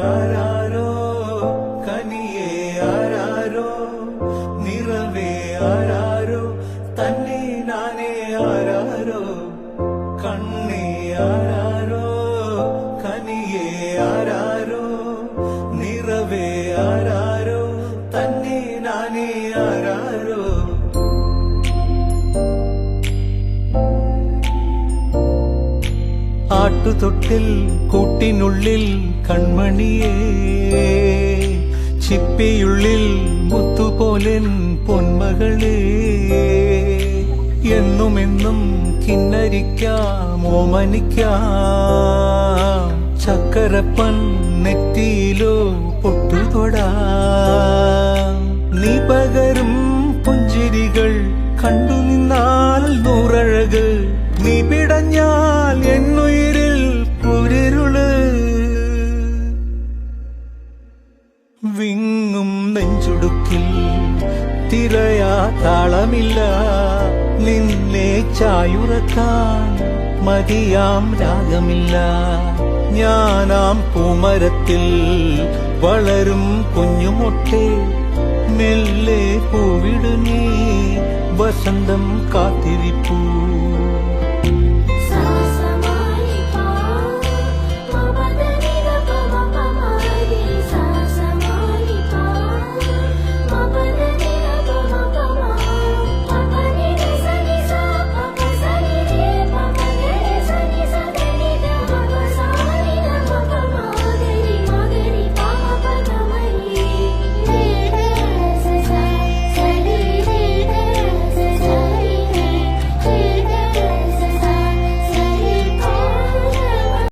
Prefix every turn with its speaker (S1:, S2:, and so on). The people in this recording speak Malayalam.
S1: ആരാരോ കനിയേ ആരാരോ നിറവേ ആരാരോ തന്നെ നാനേ ആരാരോ കണ്ണേ ആരാരോ കനിയേ ആരാരോ നിറവേ ആരാരോ തന്നെ നാനേ ആരാരോ ആട്ടുതൊട്ടിൽ കൂട്ടിനുള്ളിൽ കൺമണിയേ ചിപ്പിയുള്ളിൽ മുത്തുപോലെൻ പൊന്മകളേ എന്നുമെന്നും കിന്നരിക്കാം ഓമനിക്കാം ചക്കരപ്പൻ നെറ്റിയിലോ പൊട്ടുതൊടാം നീ പകരും പുഞ്ചിരികൾ കണ്ടു നിന്നാൽ നൂറഴക് നീ പിടഞ്ഞാൽ എന്നുയിരിൽ പുരിരുള് വിങ്ങും നെഞ്ചുടുക്കിൽ തിരയാ താളമില്ല നിന്നെ ചായുറക്കാൻ മതിയാം രാഗമില്ല ഞാനാം പൂമരത്തിൽ വളരും കുഞ്ഞുമൊട്ടെ മെല്ലെ പൂവിടു നീ വസന്തം കാത്തിരിപ്പൂ